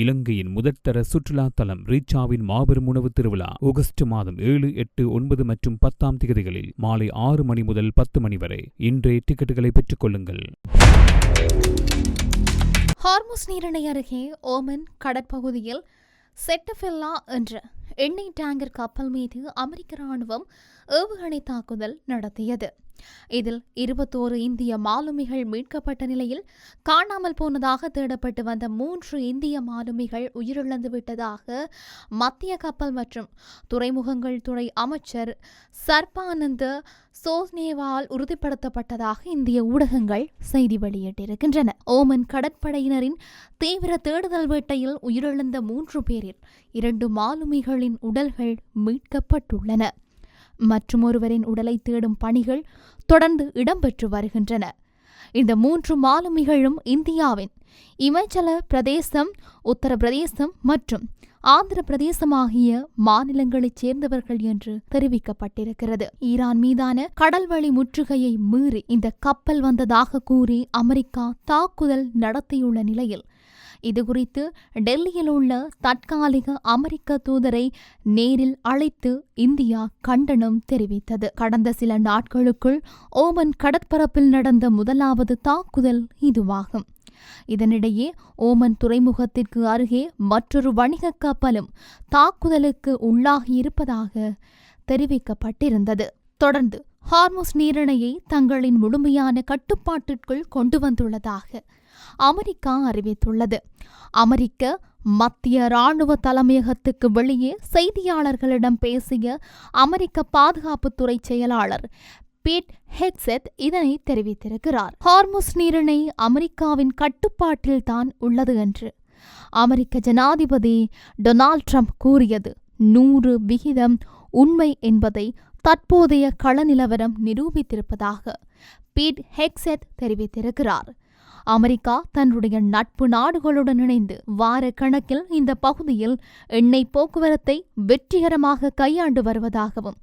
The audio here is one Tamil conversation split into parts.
இலங்கையின் முதற்தர சுற்றுலா தலம் ரீச்சாவின் மாபெரும் உணவு திருவிழா ஆகஸ்ட் மாதம் 7, 8, 9 மற்றும் 10 தேதிகளில் மாலை 6 மணி முதல் 10 மணி வரை. இன்றே டிக்கெட்டுகளை பெற்றுக் கொள்ளுங்கள். ஹார்முஸ் நீரிணை அருகே ஓமன் கடற்பகுதியில் செட்டஃபெல்லா என்ற எண்ணெய் டேங்கர் கப்பல் மீது அமெரிக்க ராணுவம் ஏவுகணை தாக்குதல் நடத்தியது. இதில் 21 இந்திய மாலுமிகள் மீட்கப்பட்ட நிலையில் காணாமல் போனதாக தேடப்பட்டு வந்த 3 இந்திய மாலுமிகள் உயிரிழந்து விட்டதாக மத்திய கப்பல் மற்றும் துறைமுகங்கள் துறை அமைச்சர் சர்பானந்த சோஸ்னேவால் உறுதிப்படுத்தப்பட்டதாக இந்திய ஊடகங்கள் செய்தி வெளியிட்டிருக்கின்றன. ஓமன் கடற்படையினரின் தீவிர தேடுதல் வேட்டையில் உயிரிழந்த 3 பேரில் 2 மாலுமிகளின் உடல்கள் மீட்கப்பட்டுள்ளன. மற்றும் ஒருவரின் உடலை தேடும் பணிகள் தொடர்ந்து இடம்பெற்று வருகின்றன. இந்த 3 மாலுமிகளும் இந்தியாவின் இமாச்சல பிரதேசம், உத்தரப்பிரதேசம் மற்றும் ஆந்திர பிரதேசம் ஆகிய மாநிலங்களைச் சேர்ந்தவர்கள் என்று தெரிவிக்கப்பட்டிருக்கிறது. ஈரான் மீதான கடல்வழி முற்றுகையை மீறி இந்த கப்பல் வந்ததாக கூறி அமெரிக்கா தாக்குதல் நடத்தியுள்ள நிலையில் இதுகுறித்து டெல்லியில் உள்ள தற்காலிக அமெரிக்க தூதரை நேரில் அழைத்து இந்தியா கண்டனம் தெரிவித்தது. கடந்த சில நாட்களுக்குள் ஓமன் கடற்பரப்பில் நடந்த முதலாவது தாக்குதல் இதுவாகும். இதனிடையே ஓமன் துறைமுகத்திற்கு அருகே மற்றொரு வணிக கப்பலும் தாக்குதலுக்கு உள்ளாகியிருப்பதாக தெரிவிக்கப்பட்டிருந்தது. தொடர்ந்து ஹார்முஸ் நீரிணையை தங்களின் முழுமையான கட்டுப்பாட்டிற்குள் கொண்டு வந்துள்ளதாக அமெரிக்கா அறிவித்துள்ளது. அமெரிக்க மத்திய இராணுவ தலைமையகத்துக்கு வெளியே செய்தியாளர்களிடம் பேசிய அமெரிக்க பாதுகாப்புத்துறை செயலாளர் பீட் ஹெக்ஸெத் இதனை தெரிவித்திருக்கிறார். ஹார்முஸ் நீரிணை அமெரிக்காவின் கட்டுப்பாட்டில் தான் உள்ளது என்று அமெரிக்க ஜனாதிபதி டொனால்ட் ட்ரம்ப் கூறியது 100% உண்மை என்பதை தற்போதைய கள நிலவரம் நிரூபித்திருப்பதாக பீட் ஹெக்ஸெத் தெரிவித்திருக்கிறார். அமெரிக்கா தன்னுடைய நட்பு நாடுகளுடன் இணைந்து வார கணக்கில் இந்த பகுதியில் எண்ணெய் போக்குவரத்தை வெற்றிகரமாக கையாண்டு வருவதாகவும்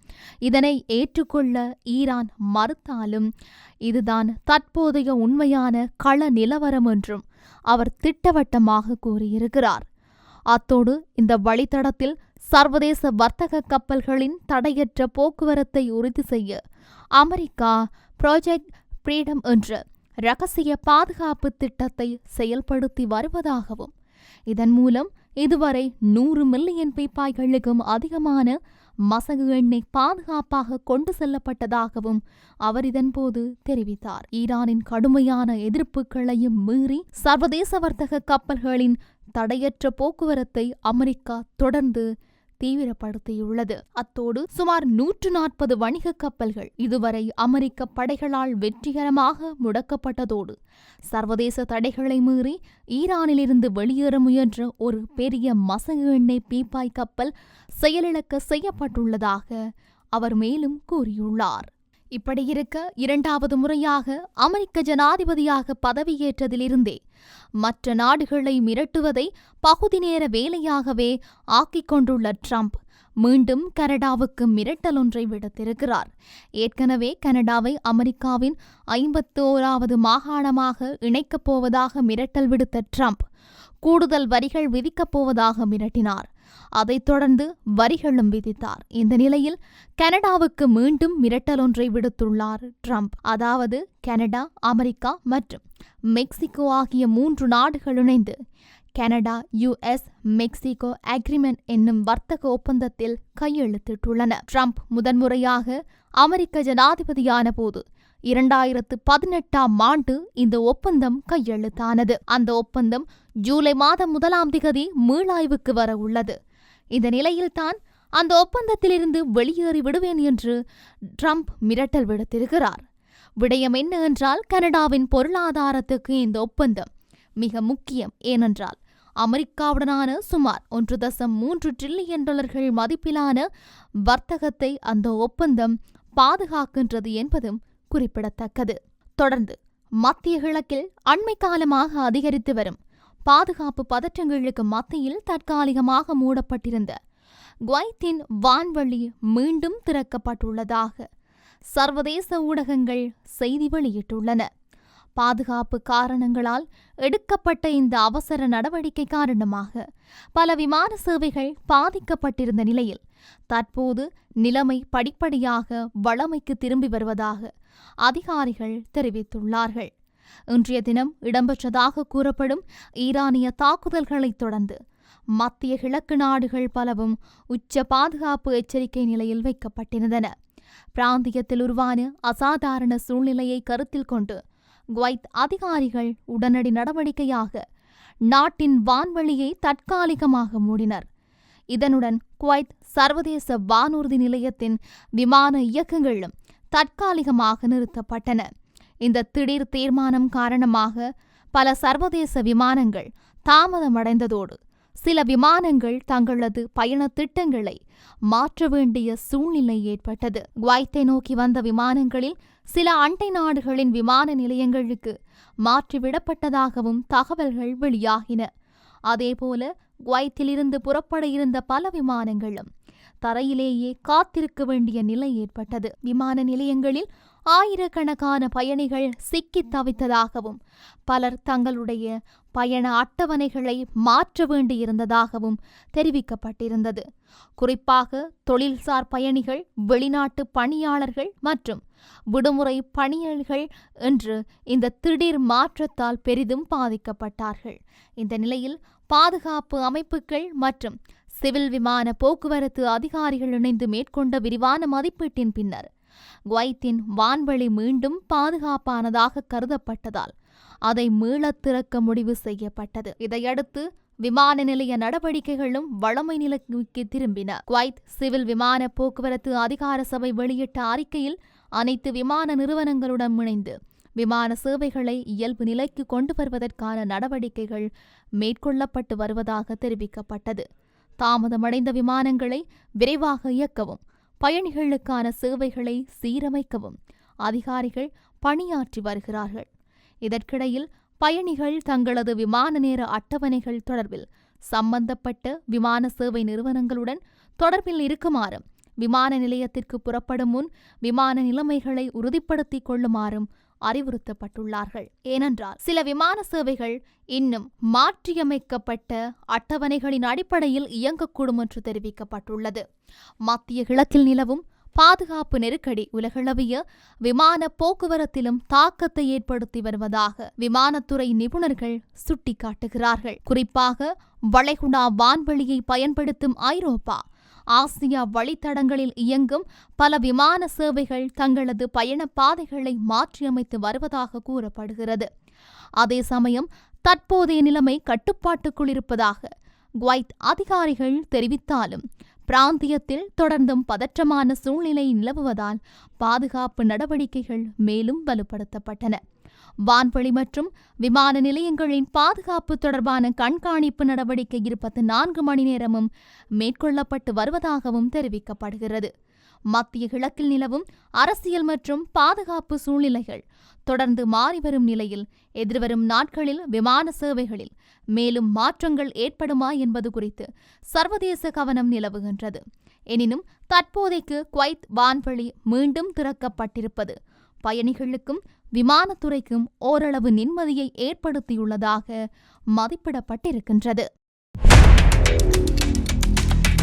இதனை ஏற்றுக்கொள்ள ஈரான் மறுத்தாலும் இதுதான் தற்போதைய உண்மையான கள நிலவரம் என்றும் அவர் திட்டவட்டமாக கூறியிருக்கிறார். அத்தோடு இந்த வழித்தடத்தில் சர்வதேச வர்த்தக கப்பல்களின் தடையற்ற போக்குவரத்தை உறுதி செய்ய அமெரிக்கா ப்ராஜெக்ட் ஃப்ரீடம் என்ற இரகசிய பாதுகாப்பு திட்டத்தை செயல்படுத்தி வருவதாகவும் இதன் மூலம் இதுவரை 100 மில்லியன் பீப்பாய்களுக்கும் அதிகமான மசகு எண்ணெய் பாதுகாப்பாக கொண்டு செல்லப்பட்டதாகவும் அவர் இதன்போது தெரிவித்தார். ஈரானின் கடுமையான எதிர்ப்புகளையும் மீறி சர்வதேச வர்த்தக கப்பல்களின் தடையற்ற போக்குவரத்தை அமெரிக்கா தொடர்ந்து தீவிரப்படுத்தியுள்ளது. அத்தோடு சுமார் 140 வணிக கப்பல்கள் இதுவரை அமெரிக்க படைகளால் வெற்றிகரமாக முடக்கப்பட்டதோடு சர்வதேச தடைகளை மீறி ஈரானிலிருந்து வெளியேற முயன்ற ஒரு பெரிய மசகு எண்ணெய் பீப்பாய் கப்பல் செயலிழக்க செய்யப்பட்டுள்ளதாக அவர் மேலும் கூறியுள்ளார். இப்படியிருக்க 2வது முறையாக அமெரிக்க ஜனாதிபதியாக பதவியேற்றதிலிருந்தே மற்ற நாடுகளை மிரட்டுவதை பகுதி நேர வேலையாகவே ஆக்கிக் கொண்டுள்ள ட்ரம்ப் மீண்டும் கனடாவுக்கு மிரட்டல் ஒன்றை விடுத்திருக்கிறார். ஏற்கனவே கனடாவை அமெரிக்காவின் 51வது மாகாணமாக இணைக்கப் போவதாக மிரட்டல் விடுத்த ட்ரம்ப் கூடுதல் வரிகள் விதிக்கப் போவதாக மிரட்டினார். அதைத் தொடர்ந்து வரிகளும் விதித்தார். இந்த நிலையில் கனடாவுக்கு மீண்டும் மிரட்டல் ஒன்றை விடுத்துள்ளார் ட்ரம்ப். அதாவது கனடா, அமெரிக்கா மற்றும் மெக்சிகோ ஆகிய 3 நாடுகள் இணைந்து கனடா US மெக்சிகோ அக்ரிமெண்ட் என்னும் வர்த்தக ஒப்பந்தத்தில் கையெழுத்திட்டுள்ளன. ட்ரம்ப் முதன்முறையாக அமெரிக்க ஜனாதிபதியான போது 2018ஆம் ஆண்டு இந்த ஒப்பந்தம் கையெழுத்தானது. அந்த ஒப்பந்தம் ஜூலை மாதம் 1ஆம் தேதி மீளாய்வுக்கு வர உள்ளது. இந்த நிலையில்தான் அந்த ஒப்பந்தத்திலிருந்து வெளியேறி விடுவேன் என்று ட்ரம்ப் மிரட்டல் விடுத்திருக்கிறார். விடயம் என்ன என்றால், கனடாவின் பொருளாதாரத்துக்கு இந்த ஒப்பந்தம் மிக முக்கியம். ஏனென்றால் அமெரிக்காவுடனான சுமார் $1.3 டிரில்லியன் மதிப்பிலான வர்த்தகத்தை அந்த ஒப்பந்தம் பாதுகாக்கின்றது என்பதும் குறிப்பிடத்தக்கது. தொடர்ந்து மத்திய கிழக்கில் அண்மை காலமாக அதிகரித்து வரும் பாதுகாப்பு பதற்றங்களுக்கு மத்தியில் தற்காலிகமாக மூடப்பட்டிருந்த குவைத்தின் வான்வழி மீண்டும் திறக்கப்பட்டுள்ளதாக சர்வதேச ஊடகங்கள் செய்தி வெளியிட்டுள்ளன. பாதுகாப்பு காரணங்களால் எடுக்கப்பட்ட இந்த அவசர நடவடிக்கை காரணமாக பல விமான சேவைகள் பாதிக்கப்பட்டிருந்த நிலையில் தற்போது நிலைமை படிப்படியாக வழமைக்கு திரும்பி வருவதாக அதிகாரிகள் தெரிவித்துள்ளார்கள். இன்றைய தினம் இடம்பெற்றதாக கூறப்படும் ஈரானிய தாக்குதல்களைத் தொடர்ந்து மத்திய கிழக்கு நாடுகள் பலவும் உச்ச பாதுகாப்பு எச்சரிக்கை நிலையில் வைக்கப்பட்டிருந்தன. பிராந்தியத்தில் உருவான அசாதாரண சூழ்நிலையை கருத்தில் கொண்டு குவைத் அதிகாரிகள் உடனடி நடவடிக்கையாக நாட்டின் வான்வெளியை தற்காலிகமாக மூடினர். இதனுடன் குவைத் சர்வதேச வானூர்தி நிலையத்தின் விமான இயக்கங்களும் தற்காலிகமாக நிறுத்தப்பட்டன. இந்த திடீர் தீர்மானம் காரணமாக பல சர்வதேச விமானங்கள் தாமதமடைந்ததோடு சில விமானங்கள் தங்களது பயண திட்டங்களை மாற்ற வேண்டிய சூழ்நிலை ஏற்பட்டது. குவைத்தை நோக்கி வந்த விமானங்களில் சில அண்டை நாடுகளின் விமான நிலையங்களுக்கு மாற்றிவிடப்பட்டதாகவும் தகவல்கள் வெளியாகின. அதேபோல குவைத்திலிருந்து புறப்பட இருந்த பல விமானங்களும் தரையிலேயே காத்திருக்க வேண்டிய நிலை ஏற்பட்டது. விமான நிலையங்களில் ஆயிரக்கணக்கான பயணிகள் சிக்கித் தவித்ததாகவும் பலர் தங்களுடைய பயண அட்டவணைகளை மாற்ற வேண்டியிருந்ததாகவும் தெரிவிக்கப்பட்டிருந்தது. குறிப்பாக தொழில்சார் பயணிகள், வெளிநாட்டு பணியாளர்கள் மற்றும் விடுமுறை பணியாளர்கள் என்று இந்த திடீர் மாற்றத்தால் பெரிதும் பாதிக்கப்பட்டார்கள். இந்த நிலையில் பாதுகாப்பு அமைப்புகள் மற்றும் சிவில் விமான போக்குவரத்து அதிகாரிகள் இணைந்து மேற்கொண்ட விரிவான மதிப்பீட்டின் பின்னர் குவைத்தின் வான்வெளி மீண்டும் பாதுகாப்பானதாக கருதப்பட்டதால் அதை மீளத் திறக்க முடிவு செய்யப்பட்டது. இதையடுத்து விமான நிலைய நடவடிக்கைகளும் வழமை நிலைக்கு திரும்பின. குவைத் சிவில் விமான போக்குவரத்து அதிகார சபை வெளியிட்ட அறிக்கையில் அனைத்து விமான நிறுவனங்களுடன் இணைந்து விமான சேவைகளை இயல்பு நிலைக்கு கொண்டு வருவதற்கான நடவடிக்கைகள் மேற்கொள்ளப்பட்டு வருவதாக தெரிவிக்கப்பட்டது. தாமதமடைந்த விமானங்களை விரைவாக இயக்கவும் பயணிகளுக்கான சேவைகளை சீரமைக்கவும் அதிகாரிகள் பணியாற்றி வருகிறார்கள். இதற்கிடையில் பயணிகள் தங்களது விமான நேர அட்டவணைகள் தொடர்பில் சம்பந்தப்பட்ட விமான சேவை நிறுவனங்களுடன் தொடர்பில் இருக்குமாறும் விமான நிலையத்திற்கு புறப்படும் முன் விமான நிலைமைகளை உறுதிப்படுத்திக் கொள்ளுமாறும் அறிவுறுத்தப்பட்டுள்ளார்கள். ஏனென்றால் சில விமான சேவைகள் இன்னும் மாற்றியமைக்கப்பட்ட அட்டவணைகளின் அடிப்படையில் இயங்கக்கூடும் என்று தெரிவிக்கப்பட்டுள்ளது. மத்திய கிழக்கில் நிலவும் பாதுகாப்பு நெருக்கடி உலகளவிய விமான போக்குவரத்திலும் தாக்கத்தை ஏற்படுத்தி வருவதாக விமானத்துறை நிபுணர்கள் சுட்டிக்காட்டுகிறார்கள். குறிப்பாக வளைகுடா வான்வெளியை பயன்படுத்தும் ஐரோப்பா, ஆசியா வழித்தடங்களில் இயங்கும் பல விமான சேவைகள் தங்களது பயண பாதைகளை மாற்றியமைத்து வருவதாக கூறப்படுகிறது. அதே சமயம் தற்போதைய நிலைமை கட்டுப்பாட்டுக்குள் இருப்பதாக குவைத் அதிகாரிகள் தெரிவித்தாலும் பிராந்தியத்தில் தொடர்ந்தும் பதற்றமான சூழ்நிலை நிலவுவதால் பாதுகாப்பு நடவடிக்கைகள் மேலும் வலுப்படுத்தப்பட்டன. வான்வெளி மற்றும் விமான நிலையங்களின் பாதுகாப்பு தொடர்பான கண்காணிப்பு நடவடிக்கை 24 மணி நேரமும் மேற்கொள்ளப்பட்டு வருவதாகவும் தெரிவிக்கப்படுகிறது. மத்திய கிழக்கில் நிலவும் அரசியல் மற்றும் பாதுகாப்பு சூழ்நிலைகள் தொடர்ந்து மாறிவரும் நிலையில் எதிர்வரும் நாட்களில் விமான சேவைகளில் மேலும் மாற்றங்கள் ஏற்படுமா என்பது குறித்து சர்வதேச கவனம் நிலவுகின்றது. எனினும் தற்போதைக்கு குவைத் வான்வெளி மீண்டும் திறக்கப்பட்டிருப்பது பயணிகளுக்கும் விமானத்துறைக்கும் ஓரளவு நிம்மதியை ஏற்படுத்தியுள்ளதாக மதிப்பிடப்பட்டிருக்கின்றது.